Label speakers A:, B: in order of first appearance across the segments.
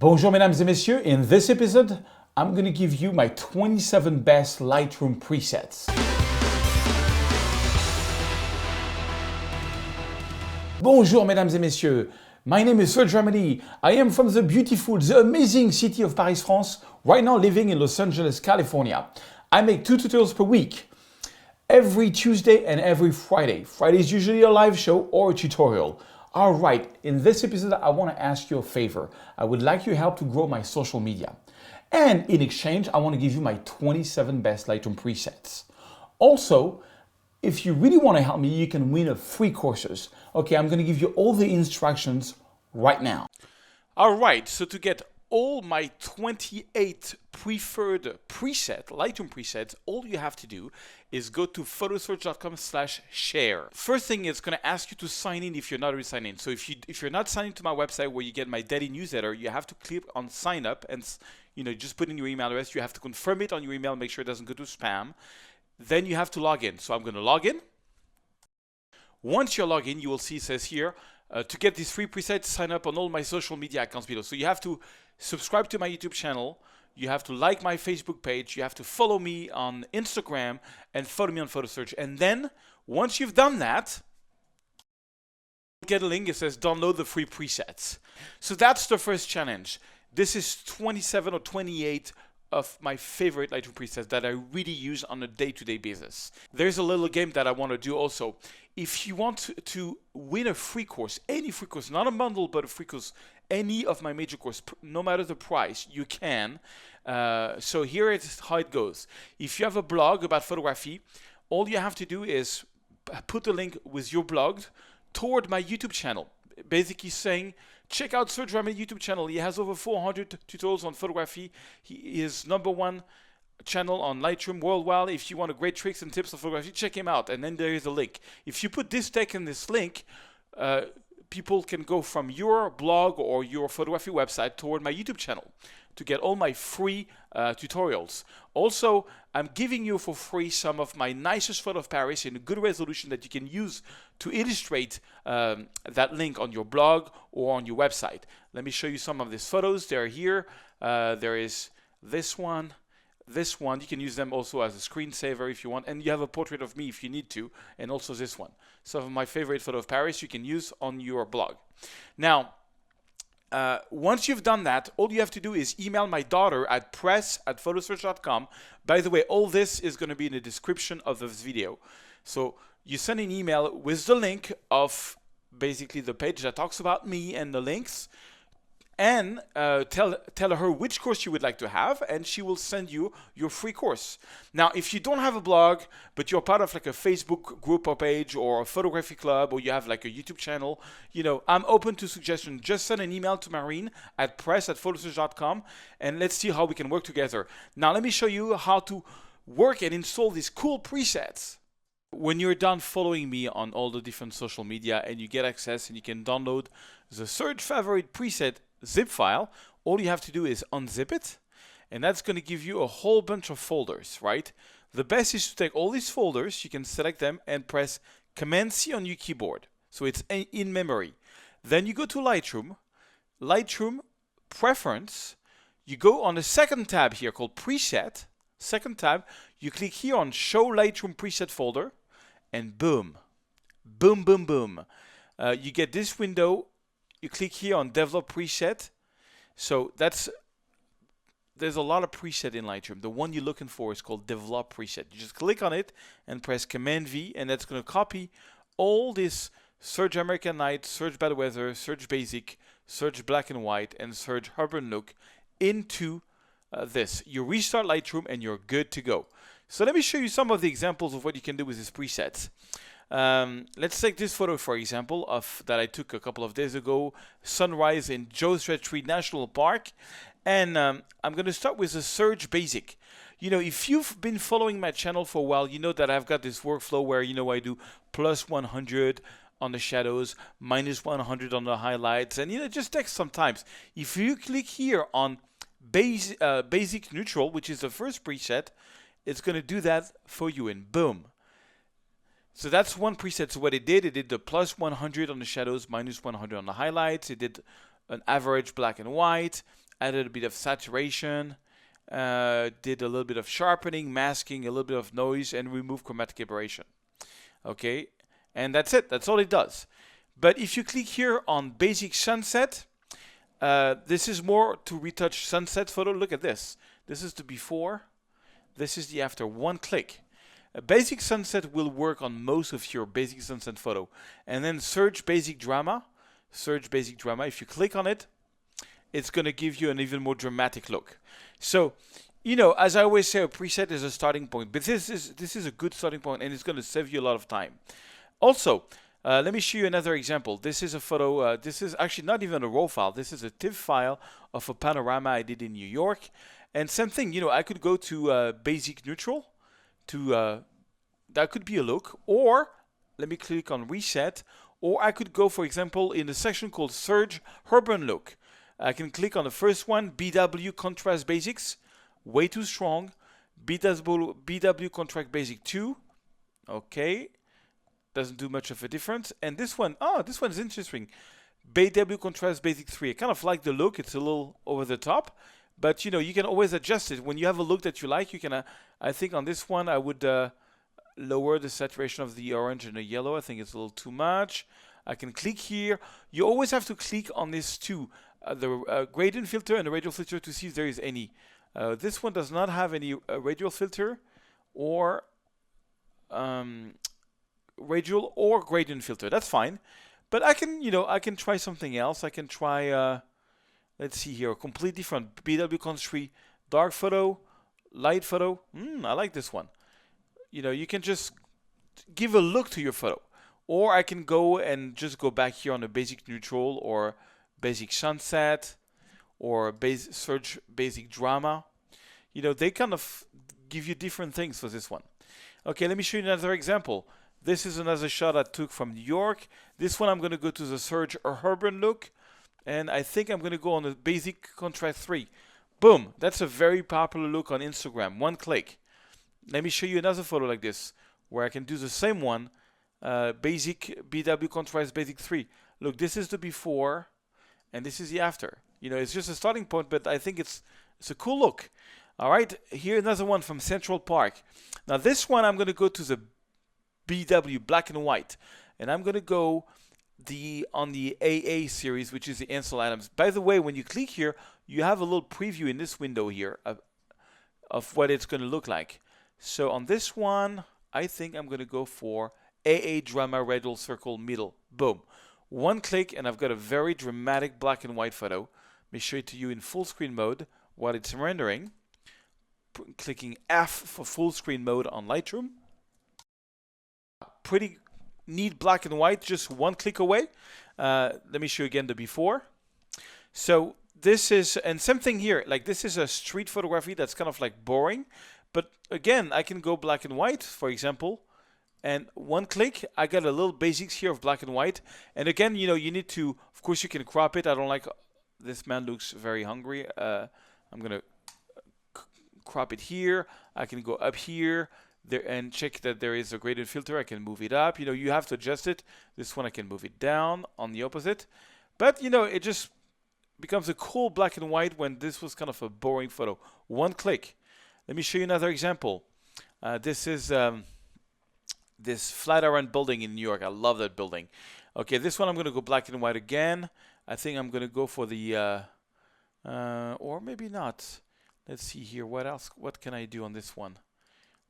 A: Bonjour mesdames et messieurs, in this episode, I'm going to give you my 27 best Lightroom presets. Bonjour mesdames et messieurs, my name is Serge Ramelli. I am from the beautiful, the amazing city of Paris, France, right now living in Los Angeles, California. I make 2 tutorials per week, every Tuesday and every Friday. Friday is usually a live show or a tutorial. All right, in this episode, I want to ask you a favor. I would like your help to grow my social media. And in exchange, I want to give you my 27 best Lightroom presets. Also, if you really want to help me, you can win a free courses. Okay, I'm going to give you all the instructions right now. All right, so to get all my 28 preferred Lightroom presets, all you have to do is go to photosearch.com/share. First thing, it's going to ask you to sign in if you're not already signed in. So if you're not signed into my website where you get my daily newsletter, you have to click on sign up and just put in your email address. You have to confirm it on your email, make sure it doesn't go to spam. Then you have to log in. So I'm going to log in. Once you're logged in, you will see it says here, to get these free presets, sign up on all my social media accounts below. So you have to subscribe to my YouTube channel. You have to like my Facebook page. You have to follow me on Instagram and follow me on PhotoSearch. And then once you've done that, get a link. It says download the free presets. So that's the first challenge. This is 27 or 28 of my favorite Lightroom presets that I really use on a day-to-day basis. There's a little game that I want to do also. If you want to win a free course, any free course, not a bundle, but a free course, any of my major course, no matter the price, you can. So here is how it goes. If you have a blog about photography, all you have to do is put a link with your blog toward my YouTube channel, basically saying, check out Serge Ramelli YouTube channel. He has over 400 tutorials on photography. He is #1 channel on Lightroom worldwide. If you want great tricks and tips on photography, check him out. And then there is a link. If you put this text in this link, people can go from your blog or your photography website toward my YouTube channel to get all my free tutorials. Also, I'm giving you for free some of my nicest photos of Paris in a good resolution that you can use to illustrate that link on your blog or on your website. Let me show you some of these photos. They're here. There is this one. This one, you can use them also as a screensaver if you want, and you have a portrait of me if you need to, and also this one. Some of my favorite photos of Paris you can use on your blog. Now, once you've done that, all you have to do is email my daughter at press@photosearch.com. By the way, all this is going to be in the description of this video. So you send an email with the link of basically the page that talks about me and the links, and tell her which course you would like to have, and she will send you your free course. Now, if you don't have a blog, but you're part of like a Facebook group or page or a photography club, or you have like a YouTube channel, I'm open to suggestions. Just send an email to Marine at press@photosearch.com, and let's see how we can work together. Now, let me show you how to work and install these cool presets. When you're done following me on all the different social media and you get access and you can download the Serge favorite preset zip file, all you have to do is unzip it, and that's going to give you a whole bunch of folders, right? The best is to take all these folders, you can select them and press Command-C on your keyboard. So it's in memory. Then you go to Lightroom, Preference, you go on the second tab here called Preset, second tab, you click here on Show Lightroom Preset Folder, and boom, boom, boom, boom. You get this window. You click here on Develop Preset. So there's a lot of preset in Lightroom. The one you're looking for is called Develop Preset. You just click on it and press Command-V, and that's going to copy all this Serge American Night, Serge Bad Weather, Serge Basic, Serge Black and White, and Serge Urban Look into this. You restart Lightroom and you're good to go. So let me show you some of the examples of what you can do with these presets. Let's take this photo, for example, that I took a couple of days ago, sunrise in Joshua Tree National Park. And I'm going to start with a Serge Basic. If you've been following my channel for a while, you know that I've got this workflow where, I do plus 100 on the shadows, minus 100 on the highlights, and, it just takes some time. If you click here on Basic Neutral, which is the first preset, it's going to do that for you, and boom. So that's one preset. So what it did the plus 100 on the shadows, minus 100 on the highlights. It did an average black and white, added a bit of saturation, did a little bit of sharpening, masking, a little bit of noise, and remove chromatic aberration. Okay, and that's it. That's all it does. But if you click here on basic sunset, this is more to retouch sunset photo. Look at this. This is the before. This is the after. One click. A basic sunset will work on most of your basic sunset photo. And then Serge basic drama. Serge basic drama. If you click on it, it's going to give you an even more dramatic look. So, you know, as I always say, a preset is a starting point. But this is a good starting point, and it's going to save you a lot of time. Also, let me show you another example. This is a photo. This is actually not even a RAW file. This is a TIFF file of a panorama I did in New York. And same thing, you know, I could go to basic neutral. That could be a look. Or, let me click on reset. Or I could go, for example, in the section called Serge Urban Look. I can click on the first one, BW Contrast Basics. Way too strong. BW Contrast Basic 2. Okay. Doesn't do much of a difference. And this one, this one is interesting. BW Contrast Basic 3. I kind of like the look. It's a little over the top. But, you know, you can always adjust it. When you have a look that you like, you can, I think on this one, I would lower the saturation of the orange and the yellow. I think it's a little too much. I can click here. You always have to click on this too. The gradient filter and the radial filter to see if there is any. This one does not have any radial filter or radial or gradient filter. That's fine. But I can, you know, I can try something else. I can try, let's see here, a completely different BW Constri dark photo, light photo. I like this one. You know, you can just give a look to your photo. Or I can go and just go back here on a basic neutral or basic sunset or Serge basic drama. You know, they kind of give you different things for this one. Okay, let me show you another example. This is another shot I took from New York. This one I'm going to go to the Serge Urban Look. And I think I'm going to go on the basic contrast 3. Boom, that's a very popular look on Instagram. One click. Let me show you another photo like this where I can do the same one. Basic BW Contrast Basic 3. Look, this is the before and this is the after. You know, it's just a starting point, but I think it's a cool look. All right, here another one from Central Park. Now this one I'm going to go to the BW black and white, and I'm going to go on the AA series, which is the Ansel Adams. By the way, when you click here, you have a little preview in this window here of what it's going to look like. So on this one, I think I'm going to go for AA Drama Radial Circle Middle. Boom. One click and I've got a very dramatic black and white photo. Let me show it to you in full screen mode while it's rendering. Clicking F for full screen mode on Lightroom. Pretty neat black and white, just one click away. Let me show you again the before. So this is, and same thing here, like this is a street photography that's kind of like boring. But again, I can go black and white, for example. And one click, I got a little basics here of black and white. And again, you know, you need to, of course, you can crop it. I don't like, this man looks very hungry. I'm going to crop it here. I can go up here there and check that there is a gradient filter. I can move it up. You know, you have to adjust it. This one, I can move it down on the opposite. But, you know, it just becomes a cool black and white when this was kind of a boring photo. One click. Let me show you another example. This is this Flatiron building in New York. I love that building. Okay, this one I'm going to go black and white again. I think I'm going to go for the, or maybe not. Let's see here. What else? What can I do on this one?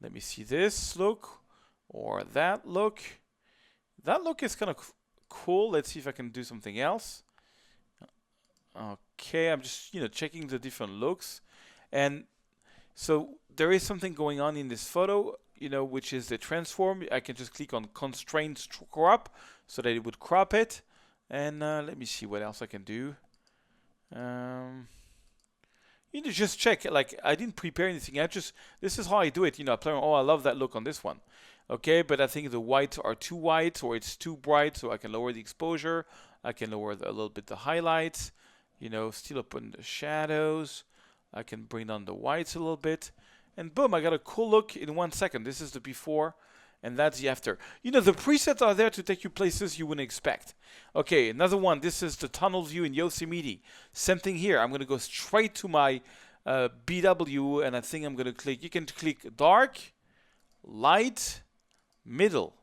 A: Let me see this look or that look. That look is kind of cool. Let's see if I can do something else. Okay, I'm just, you know, checking the different looks. And so there is something going on in this photo, you know, which is the transform. I can just click on constraint crop so that it would crop it. And let me see what else I can do. You need to just check, like I didn't prepare anything. This is how I do it. You know, I play, oh, I love that look on this one. Okay, but I think the whites are too white or it's too bright, so I can lower the exposure. I can lower a little bit the highlights. You know, still open the shadows. I can bring down the whites a little bit. And boom, I got a cool look in 1 second. This is the before. and that's the after. You know, the presets are there to take you places you wouldn't expect. Okay, another one. This is the tunnel view in Yosemite. Same thing here. I'm going to go straight to my BW, and I think I'm going to click. You can click dark, light, middle.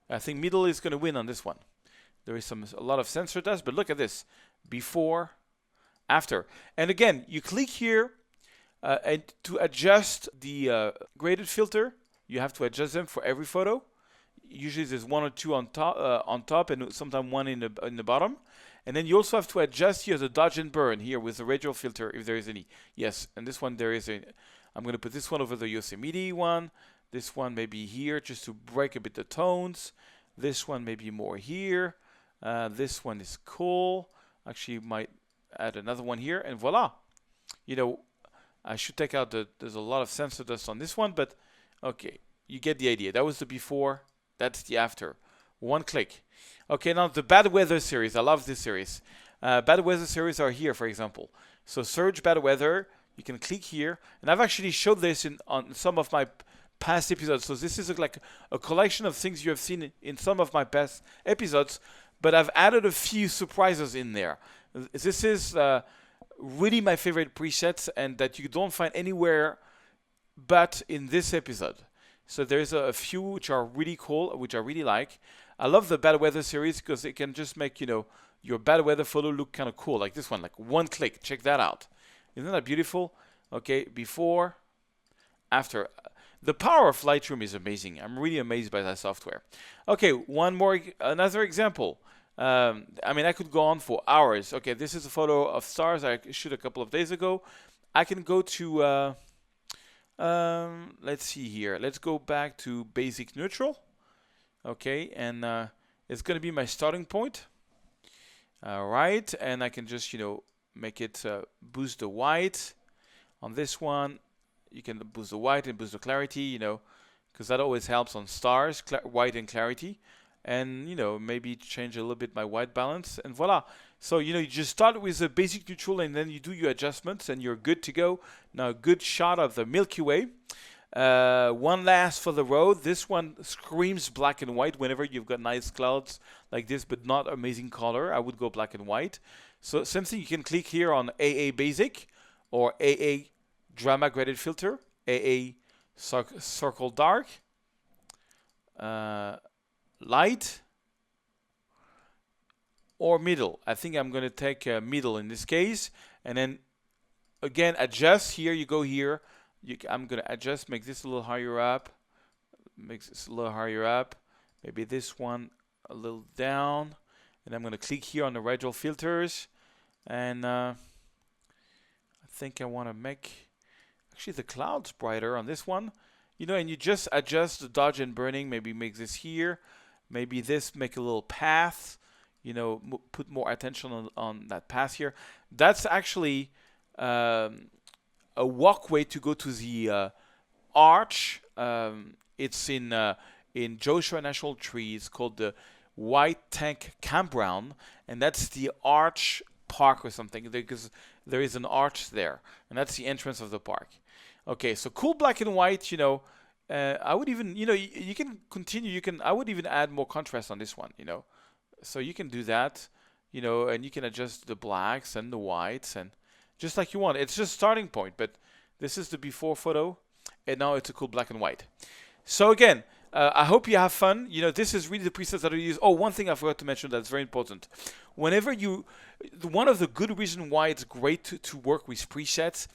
A: I think middle is going to win on this one. There is a lot of sensor dust, but look at this. Before, after. And again, you click here and to adjust the graded filter. You have to adjust them for every photo. Usually there's one or two on top, and sometimes one in the bottom. And then you also have to adjust here the dodge and burn here with the radial filter if there is any. Yes, and this one there is a. I'm going to put this one over the Yosemite one. This one maybe here just to break a bit the tones. This one maybe more here. This one is cool. Actually, might add another one here, and voila. You know, I should take out there's a lot of sensor dust on this one, but okay, you get the idea. That was the before, that's the after. One click. Okay, now the bad weather series. I love this series. Bad weather series are here, for example. So Serge bad weather, you can click here, and I've actually showed this on some of my past episodes. So this is like a collection of things you have seen in some of my past episodes, but I've added a few surprises in there. This is really my favorite presets, and that you don't find anywhere but in this episode. So there's a few which are really cool, which I really like. I love the bad weather series because it can just make, you know, your bad weather photo look kind of cool, like this one, like one click. Check that out. Isn't that beautiful? Okay, before, after. The power of Lightroom is amazing. I'm really amazed by that software. Okay, another example. I mean, I could go on for hours. Okay, this is a photo of stars I shot a couple of days ago. I can go to, let's see here. Let's go back to basic neutral. Okay, and it's going to be my starting point. All right, and I can just, you know, make it boost the white. On this one, you can boost the white and boost the clarity, you know, because that always helps on stars, white and clarity. And, you know, maybe change a little bit my white balance, and voila. So, you know, you just start with a basic neutral, and then you do your adjustments, and you're good to go. Now, a good shot of the Milky Way. One last for the road. This one screams black and white. Whenever you've got nice clouds like this, but not amazing color, I would go black and white. So, same thing, you can click here on AA Basic or AA Drama Graded Filter, AA Circle Dark. Light or middle. I think I'm going to take middle in this case, and then again adjust. Here you go here. I'm going to adjust, make this a little higher up, makes this a little higher up, maybe this one a little down, and I'm going to click here on the radial filters, and I think I want to make actually the clouds brighter on this one, you know, and you just adjust the dodge and burning. Maybe make this here. Maybe this, make a little path, you know, put more attention on that path here. That's actually a walkway to go to the arch. It's in Joshua National Tree. It's called the White Tank Campground, and that's the arch park or something, because there is an arch there, and that's the entrance of the park. Okay, so cool black and white, you know. I would even, you know, you can continue. I would even add more contrast on this one, you know. So you can do that, you know, and you can adjust the blacks and the whites and just like you want. It's just starting point, but this is the before photo, and now it's a cool black and white. So again, I hope you have fun. You know, this is really the presets that I use. Oh, one thing I forgot to mention that's very important. Whenever one of the good reasons why it's great to work with presets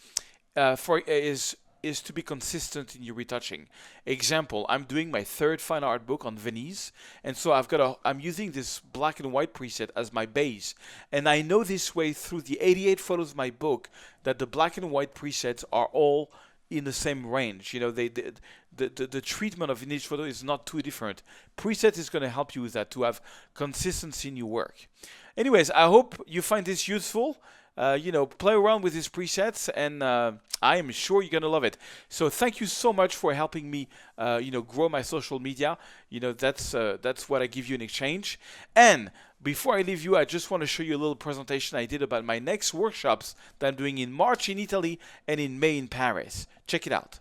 A: is to be consistent in your retouching. Example, I'm doing my third fine art book on Venice, and so I'm using this black and white preset as my base, and I know this way through the 88 photos of my book that the black and white presets are all in the same range. You know, the treatment of each photo is not too different. Preset is going to help you with that, to have consistency in your work. Anyways, I hope you find this useful. You know, play around with these presets, and I am sure you're gonna love it. So thank you so much for helping me, you know, grow my social media. You know, that's what I give you in exchange. And before I leave you, I just want to show you a little presentation I did about my next workshops that I'm doing in March in Italy and in May in Paris. Check it out.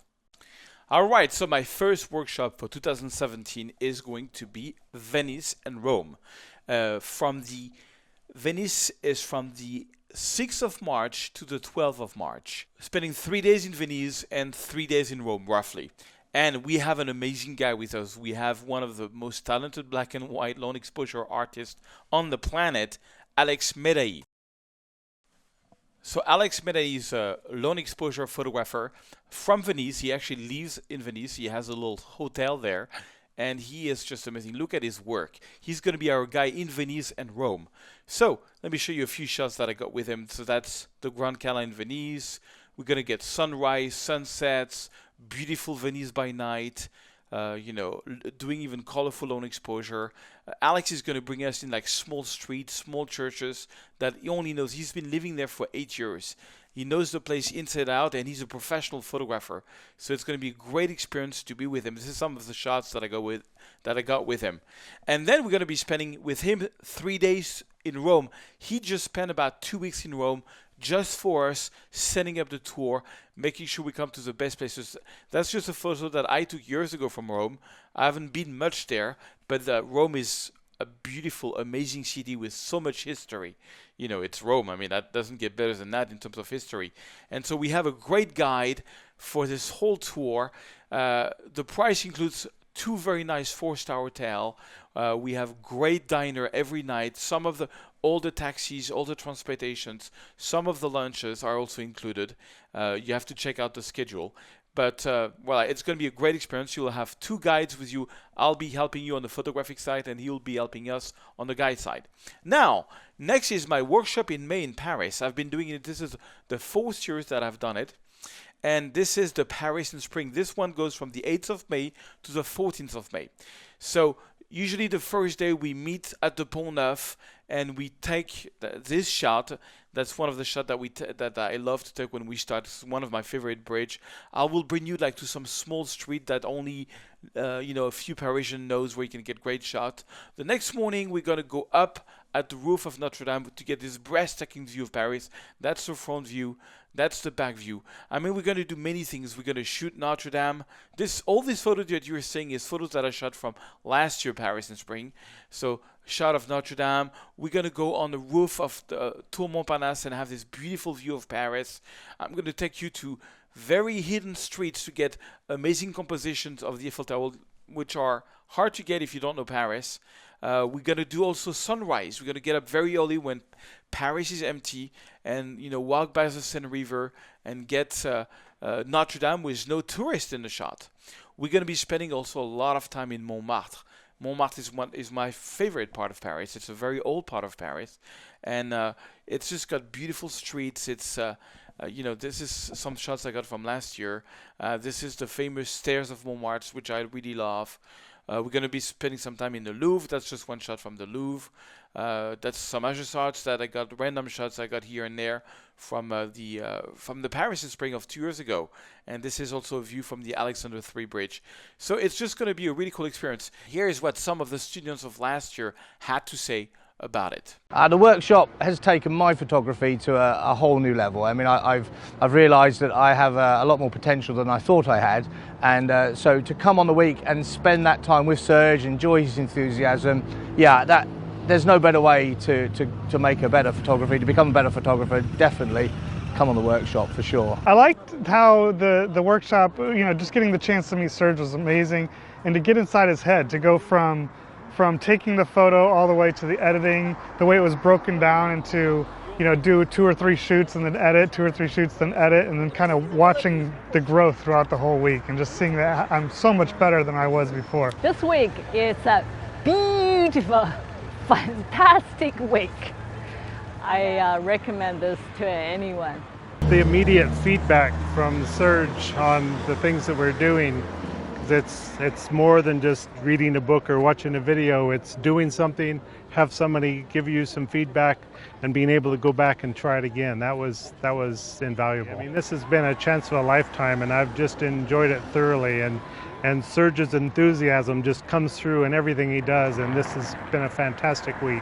A: All right, so my first workshop for 2017 is going to be Venice and Rome. Venice is from the 6th of March to the 12th of March, spending 3 days in Venice and 3 days in Rome, roughly. And we have an amazing guy with us. We have one of the most talented black and white long exposure artists on the planet, Alex Medai. So Alex Medai is a long exposure photographer from Venice. He actually lives in Venice. He has a little hotel there, and he is just amazing. Look at his work. He's going to be our guy in Venice and Rome. So let me show you a few shots that I got with him. So that's the Grand Canal in Venice. We're going to get sunrise, sunsets, beautiful Venice by night. Doing even colorful long exposure. Alex is going to bring us in like small streets, small churches that he only knows. He's been living there for 8 years. He knows the place inside out, and he's a professional photographer. So it's going to be a great experience to be with him. This is some of the shots that I got with him. And then we're going to be spending with him 3 days in Rome. He just spent about 2 weeks in Rome just for us, setting up the tour, making sure we come to the best places. That's just a photo that I took years ago from Rome. I haven't been much there, but Rome is a beautiful, amazing city with so much history. You know, it's Rome. I mean, that doesn't get better than that in terms of history. And so we have a great guide for this whole tour. The price includes 2 very nice 4-star hotel. We have great diner every night. All the taxis, all the transportations, some of the lunches are also included. You have to check out the schedule. But, it's going to be a great experience. You'll have 2 guides with you. I'll be helping you on the photographic side, and he'll be helping us on the guide side. Now, next is my workshop in May in Paris. I've been doing it. This is the 4th year that I've done it. And this is the Paris in spring. This one goes from the 8th of May to the 14th of May. So usually the first day we meet at the Pont Neuf and we take this shot. That's one of the shots that I love to take when we start. It's one of my favorite bridge. I will bring you to some small street that only a few Parisians knows where you can get great shot. The next morning we're gonna go up at the roof of Notre Dame to get this breathtaking view of Paris. That's the front view. That's the back view. I mean, we're going to do many things. We're going to shoot Notre Dame. All these photos that you're seeing is photos that I shot from last year, Paris in spring. So, shot of Notre Dame. We're going to go on the roof of the Tour Montparnasse and have this beautiful view of Paris. I'm going to take you to very hidden streets to get amazing compositions of the Eiffel Tower, which are hard to get if you don't know Paris. We're going to do also sunrise. We're going to get up very early when Paris is empty and, walk by the Seine River and get Notre Dame with no tourist in the shot. We're going to be spending also a lot of time in Montmartre. Montmartre is my favorite part of Paris. It's a very old part of Paris. And it's just got beautiful streets. It's, this is some shots I got from last year. This is the famous stairs of Montmartre, which I really love. We're going to be spending some time in the Louvre. That's just one shot from the Louvre. That's some other shots that I got, random shots I got here and there from the Paris in spring of 2 years ago. And this is also a view from the Alexander III Bridge. So it's just going to be a really cool experience. Here is what some of the students of last year had to say about it.
B: The workshop has taken my photography to a whole new level. I mean, I've realised that I have a lot more potential than I thought I had, and so to come on the week and spend that time with Serge, enjoy his enthusiasm, there's no better way to make a better photography, to become a better photographer. Definitely come on the workshop for sure.
C: I liked how the workshop, just getting the chance to meet Serge was amazing, and to get inside his head, to go from taking the photo all the way to the editing, the way it was broken down into, do 2 or 3 shoots and then edit, 2 or 3 shoots, then edit, and then kind of watching the growth throughout the whole week and just seeing that I'm so much better than I was before.
D: This week is a beautiful, fantastic week. I recommend this to anyone.
C: The immediate feedback from Serge on the things that we're doing, it's more than just reading a book or watching a video. It's doing something, have somebody give you some feedback, and being able to go back and try it again. That was invaluable. I mean, this has been a chance of a lifetime, and I've just enjoyed it thoroughly. And Serge's enthusiasm just comes through in everything he does, and this has been a fantastic week.